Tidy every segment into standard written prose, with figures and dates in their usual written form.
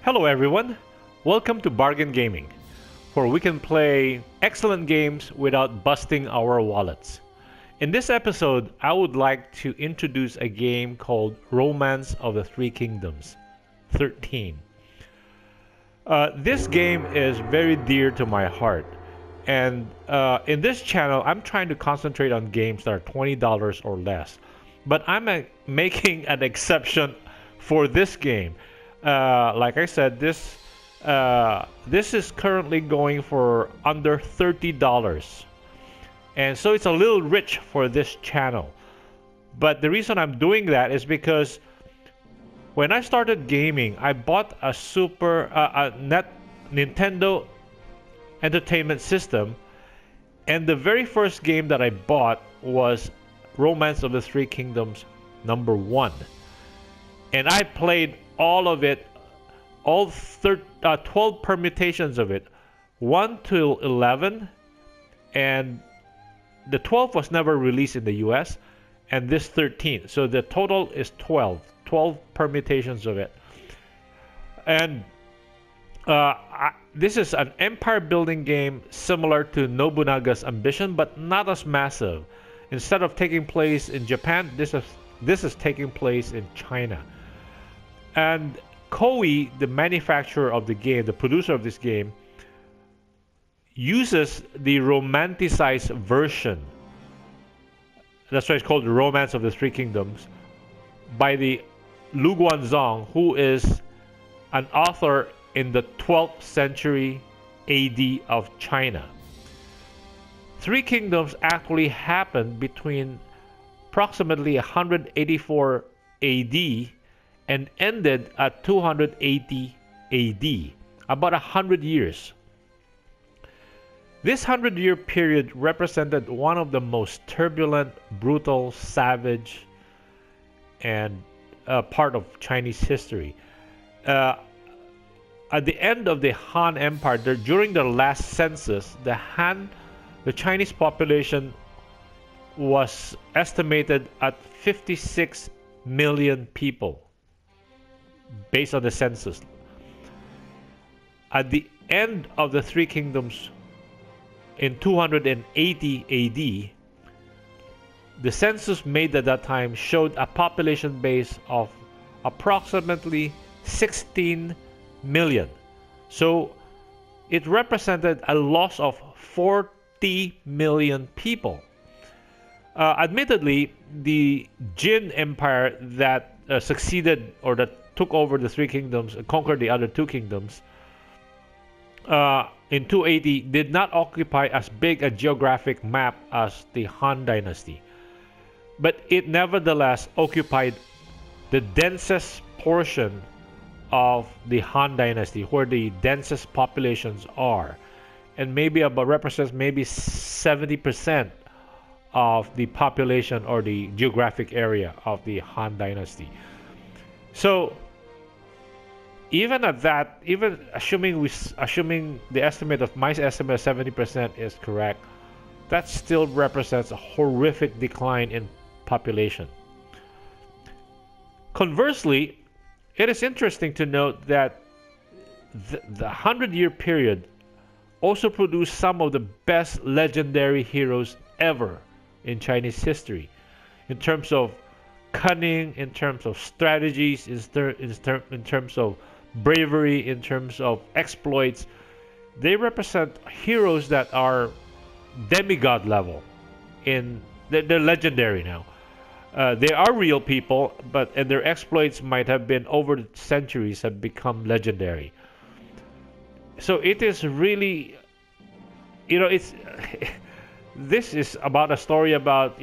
Hello everyone, welcome to Bargain Gaming, where we can play excellent games without busting our wallets. In this episode, I would like to introduce a game called Romance of the Three Kingdoms 13. This game is very dear to my heart, and in this channel, I'm trying to concentrate on games that are $20 or less. But I'm making an exception for this game. Like I said, this is currently going for under $30, and so it's a little rich for this channel. But the reason I'm doing that is because when I started gaming, I bought a Nintendo Entertainment System, and the very first game that I bought was Romance of the Three Kingdoms #1, and I played all of it, 12 permutations of it, 1 till 11, and the 12 was never released in the US, and this 13. So the total is 12 permutations of it. And this is an empire building game similar to Nobunaga's Ambition, but not as massive. Instead of taking place in Japan, this is taking place in China. And Koei, the manufacturer of the game, the producer of this game, uses the romanticized version. That's why it's called Romance of the Three Kingdoms, by the Lu Guanzong, who is an author in the 12th century AD of China. Three Kingdoms actually happened between approximately 184 AD and ended at 280 AD, about 100 years. This 100-year period represented one of the most turbulent, brutal, savage, and part of Chinese history. At the end of the Han Empire, during the last census, the Chinese population was estimated at 56 million people, based on the census. At the end of the Three Kingdoms in 280 AD, the census made at that time showed a population base of approximately 16 million. So it represented a loss of 40 million people. Admittedly, the Jin Empire that succeeded, or that took over the Three Kingdoms and conquered the other two kingdoms in 280, did not occupy as big a geographic map as the Han Dynasty, but it nevertheless occupied the densest portion of the Han Dynasty, where the densest populations are, and represents maybe 70% of the population or the geographic area of the Han Dynasty. So even at that, even assuming the estimate of my estimate of 70% is correct, that still represents a horrific decline in population. Conversely, it is interesting to note that the 100-year period also produced some of the best legendary heroes ever in Chinese history, in terms of cunning, in terms of strategies, in terms of bravery, in terms of exploits. They represent heroes that are demigod level. They're legendary now. They are real people, and their exploits might have been over the centuries have become legendary. So it is really, it's this is about a story about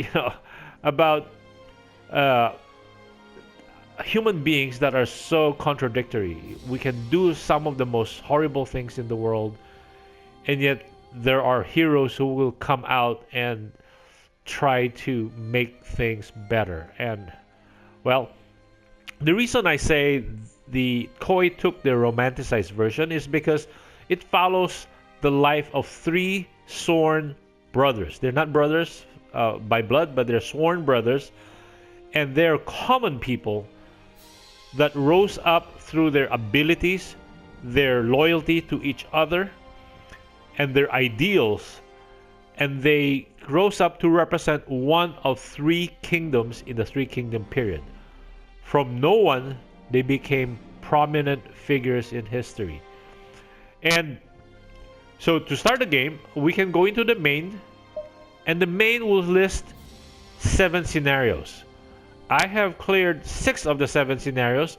human beings that are so contradictory. We can do some of the most horrible things in the world, and yet there are heroes who will come out and try to make things better. And well, the reason I say the Koei took the romanticized version is because it follows the life of three sworn brothers. They're not brothers by blood, but they're sworn brothers, and they're common people that rose up through their abilities, their loyalty to each other, and their ideals, and they rose up to represent one of three kingdoms in the Three Kingdom period. From no one, they became prominent figures in history. And so to start the game, we can go into the main, and the main will list 7 scenarios. I have cleared 6 of the 7 scenarios,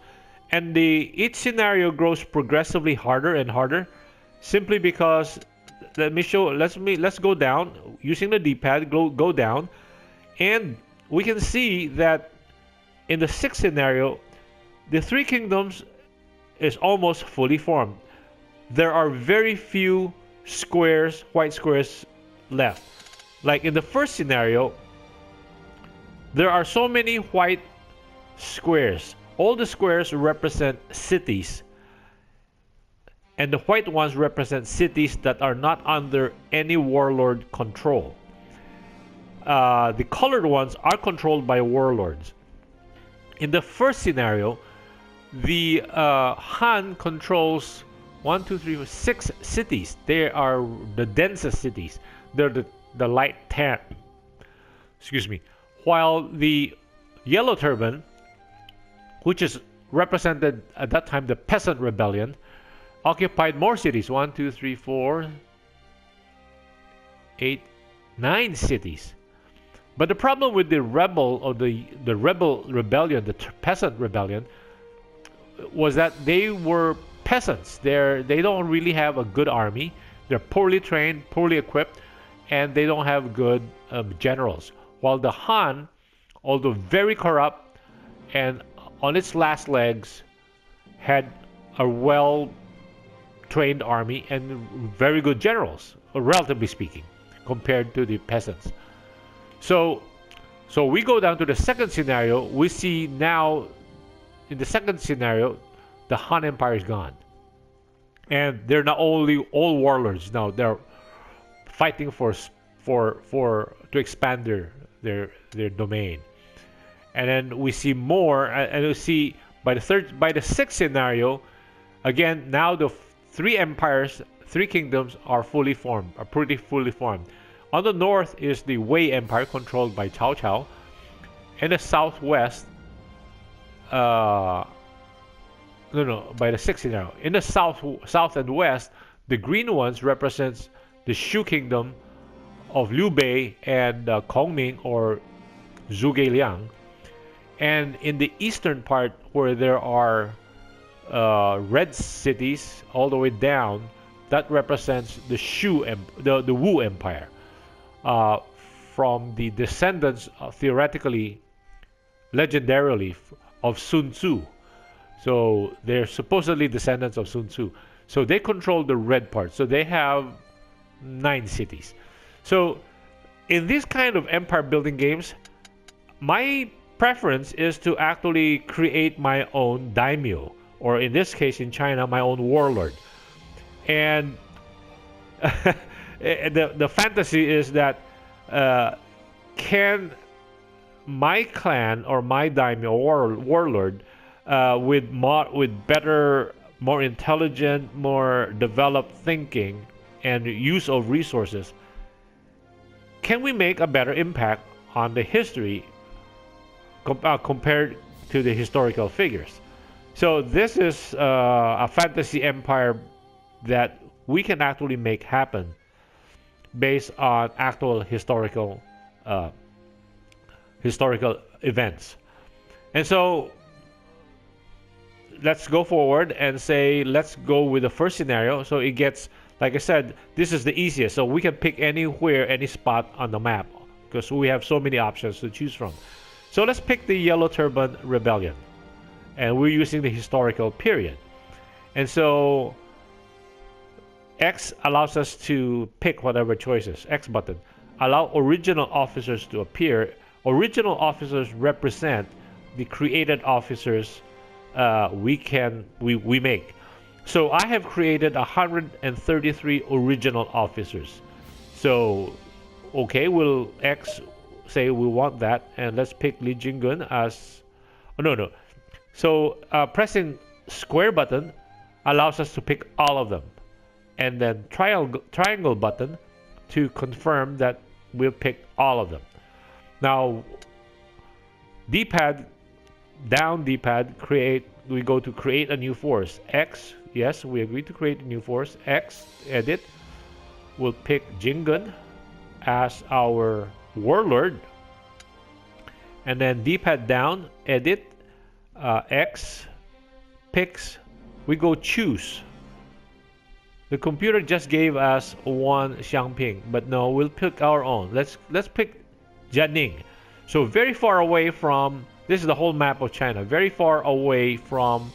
and each scenario grows progressively harder and harder, simply because let's go down using the D-pad. Go down, and we can see that in the 6th scenario, the Three Kingdoms is almost fully formed. There are very few squares, white squares left. Like in the first scenario, there are so many white squares. All the squares represent cities, and the white ones represent cities that are not under any warlord control. The colored ones are controlled by warlords. In the first scenario, the Han controls 6 cities. They are the densest cities. They're the light tan. Excuse me. While the Yellow Turban, which is represented at that time the Peasant Rebellion, occupied more cities. 1, 2, 3, 4, 8, 9 cities. But the problem with the rebel or the rebel rebellion, the Peasant Rebellion, was that they were peasants. They don't really have a good army. They're poorly trained, poorly equipped, and they don't have good generals. While the Han, although very corrupt and on its last legs, had a well-trained army and very good generals, relatively speaking, compared to the peasants. So we go down to the second scenario. We see now, in the second scenario, the Han Empire is gone, and they're not only all warlords now. They're fighting to expand their domain. And then we see more, and we see by the sixth scenario, again now the 3 empires, 3 kingdoms are fully formed, are pretty fully formed. On the north is the Wei Empire, controlled by Cao Cao. In the southwest, by the sixth scenario, in the south and west, the green ones represents the Shu Kingdom of Liu Bei and Kongming or Zhuge Liang. And in the eastern part, where there are red cities all the way down, that represents the the Wu Empire, from the descendants, theoretically, legendarily, of Sun Tzu. So they're supposedly descendants of Sun Tzu. So they control the red part. So they have 9 cities. So in this kind of empire building games, my preference is to actually create my own daimyo, or in this case in China, my own warlord. And the fantasy is that can my clan or my daimyo or warlord, with better, more intelligent, more developed thinking and use of resources, can we make a better impact on the history compared to the historical figures? So this is a fantasy empire that we can actually make happen based on actual historical events. And so let's go forward and say, let's go with the first scenario. So it gets, like I said, this is the easiest. So we can pick anywhere, any spot on the map, because we have so many options to choose from. So let's pick the Yellow Turban Rebellion, and we're using the historical period. And so X allows us to pick whatever choices. X button. Allow original officers to appear. Original officers represent the created officers we make. So I have created 133 original officers. So okay, will X say we want that, and let's pick Li Jingun as... Oh, no. So pressing square button allows us to pick all of them. And then triangle button to confirm that we've picked all of them. Now, D-pad, down D-pad, we go to create a new force. X, yes, we agree to create a new force. X, edit. We'll pick Jingun as our warlord. And then D-pad down, edit, X, picks, we go choose. The computer just gave us one Xiangping, but no, we'll pick our own. Let's pick Jianing. So very far away from, this is the whole map of China, very far away from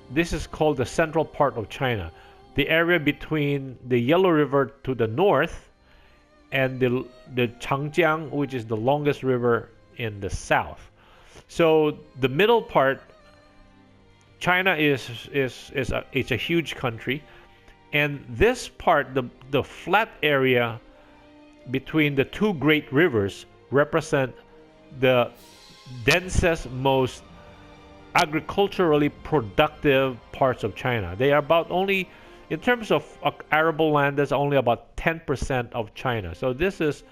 this is called the central part of China. The area between the Yellow River to the north and the Changjiang, which is the longest river in the south. So the middle part, China it's a huge country, and this part, the flat area between the two great rivers, represent the densest, most agriculturally productive parts of China. They are about only, in terms of arable land, that's only about 10% of China. So this is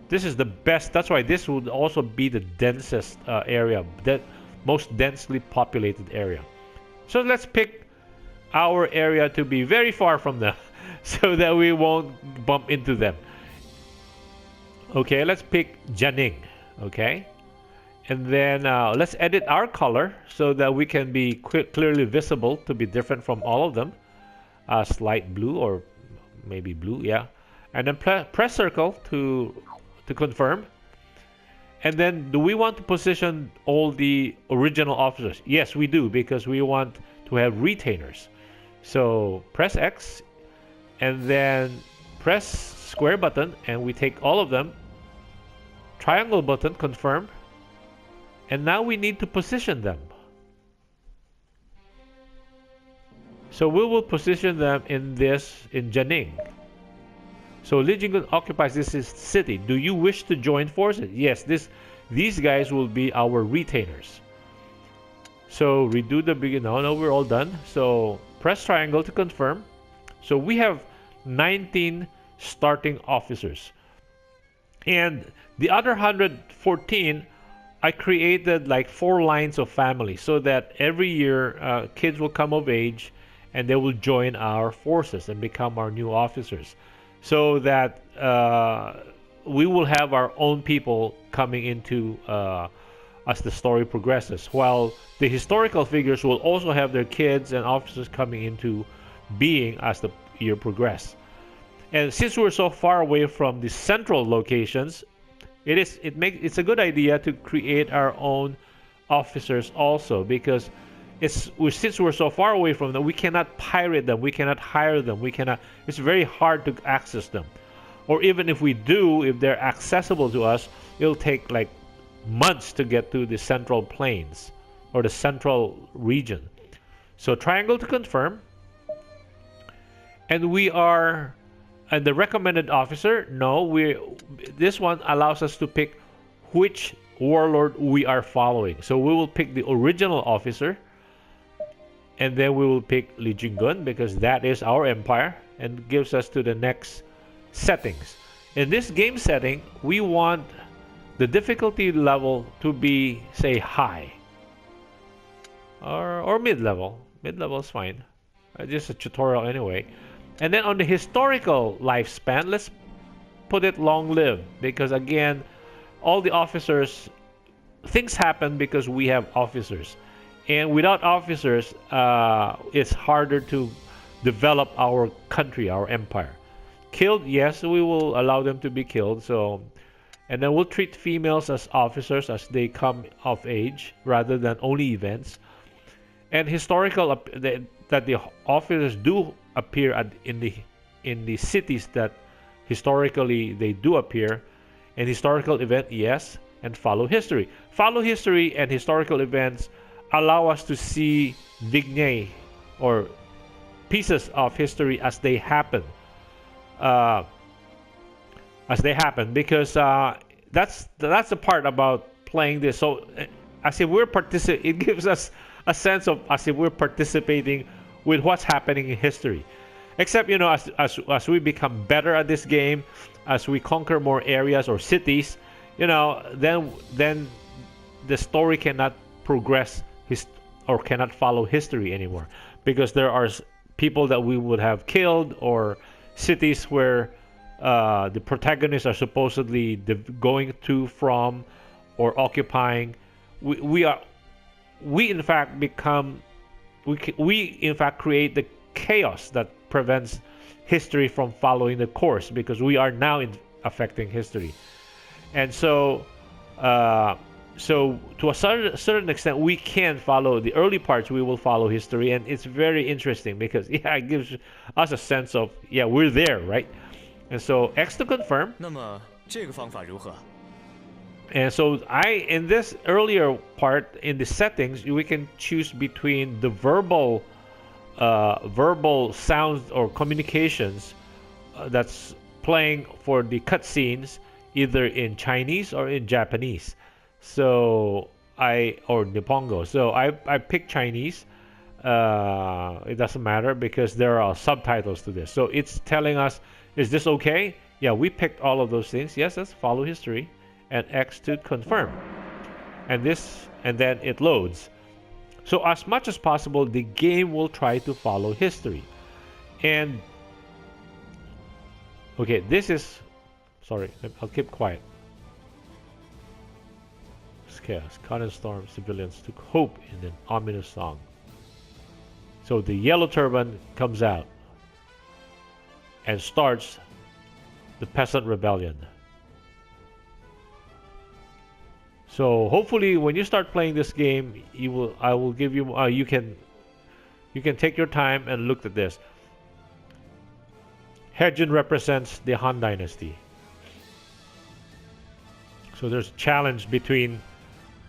the best. That's why this would also be the densest area, the most densely populated area. So let's pick our area to be very far from them so that we won't bump into them. Okay, let's pick Jianing. Okay, and then let's edit our color so that we can be clearly visible, to be different from all of them. Slight blue, or maybe blue, yeah. And then press circle to confirm. And then, do we want to position all the original officers? Yes, we do, because we want to have retainers. So press X, and then press square button, and we take all of them. Triangle button, confirm. And now we need to position them. So we will position them in Jianing. So Li Jingun occupies this city. Do you wish to join forces? Yes, these guys will be our retainers. So redo the begin. No, we're all done. So press triangle to confirm. So we have 19 starting officers. And the other 114, I created like 4 lines of family, so that every year kids will come of age and they will join our forces and become our new officers. So that we will have our own people coming into as the story progresses, while the historical figures will also have their kids and officers coming into being as the year progresses. And since we're so far away from the central locations, it's a good idea to create our own officers also, because since we're so far away from them, we cannot pirate them, we cannot hire them, it's very hard to access them. Or even if we do, if they're accessible to us, it'll take like months to get to the central plains or the central region. So triangle to confirm. And we are, and the recommended officer, no, this one allows us to pick which warlord we are following. So we will pick the original officer, and then we will pick Li Jingun, because that is our empire, and gives us to the next settings. In this game setting, we want the difficulty level to be, say, high or mid-level. Mid-level is fine. Just a tutorial anyway. And then on the historical lifespan, let's put it long-lived, because again, all the officers, things happen because we have officers. And without officers, it's harder to develop our country, our empire. Killed, yes, we will allow them to be killed. So, and then we'll treat females as officers as they come of age, rather than only events. And historical, that the officers do appear in the cities that historically they do appear. And historical event, yes, and follow history. Follow history and historical events allow us to see vignettes or pieces of history as they happen. Because that's the part about playing this. So I say we're participating. It gives us a sense of as if we're participating with what's happening in history. Except, as we become better at this game, as we conquer more areas or cities, then the story cannot progress or cannot follow history anymore, because there are people that we would have killed, or cities where the protagonists are supposedly going to from or occupying. We in fact create the chaos that prevents history from following the course, because we are now affecting history. And so to a certain extent, we can follow the early parts. We will follow history, and it's very interesting because it gives us a sense of we're there, right? And so X to confirm. 那么这个方法如何？ And so in this earlier part, in the settings, we can choose between the verbal sounds or communications that's playing for the cutscenes, either in Chinese or in Japanese. So or Nippongo. So I picked Chinese. It doesn't matter because there are subtitles to this. So it's telling us, is this okay? Yeah, we picked all of those things. Yes, let's follow history. And X to confirm. And then it loads. So as much as possible, the game will try to follow history. And okay, sorry, I'll keep quiet. It's chaos. Cotton storm, civilians took hope in an ominous song. So the yellow turban comes out and starts the peasant rebellion. So hopefully, when you start playing this game, I will give you. You can take your time and look at this. Heijin represents the Han Dynasty. So there's a challenge between,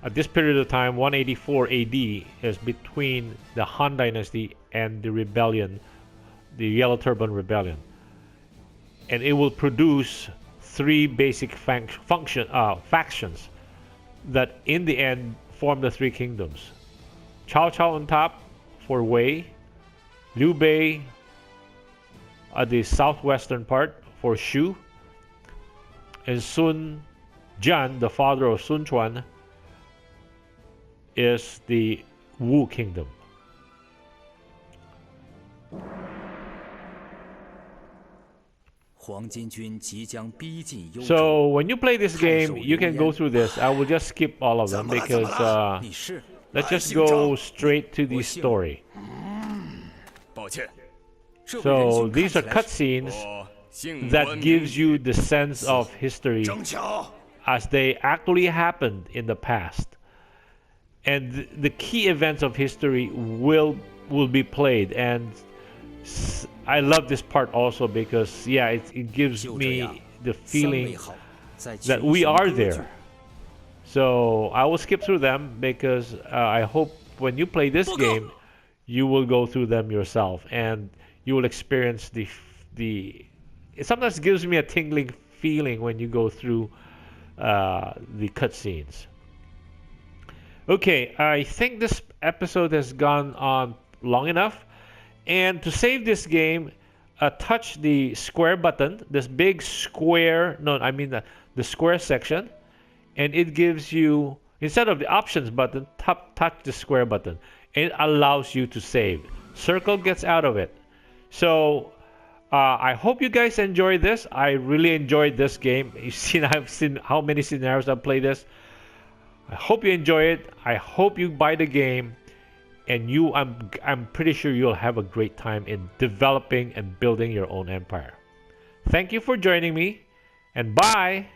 at this period of time, 184 AD is between the Han Dynasty and the rebellion, the Yellow Turban Rebellion, and it will produce three basic factions that in the end form the three kingdoms. Cao Cao on top for Wei, Liu Bei at the southwestern part for Shu, and Sun Jian, the father of Sun Quan, is the Wu kingdom. So when you play this game, you can go through this. I will just skip all of them because let's just go straight to the story. So these are cutscenes that gives you the sense of history as they actually happened in the past. And the key events of history will be played, and I love this part also because it gives me the feeling that we are there. So I will skip through them because I hope when you play this game, you will go through them yourself and you will experience the. It sometimes gives me a tingling feeling when you go through the cutscenes. Okay, I think this episode has gone on long enough. And to save this game, touch the square button, this big square, the square section, and it gives you, instead of the options button, touch the square button. It allows you to save. Circle gets out of it. So I hope you guys enjoyed this. I really enjoyed this game. I've seen how many scenarios I've played this. I hope you enjoy it. I hope you buy the game. And I'm pretty sure you'll have a great time in developing and building your own empire. Thank you for joining me, and bye!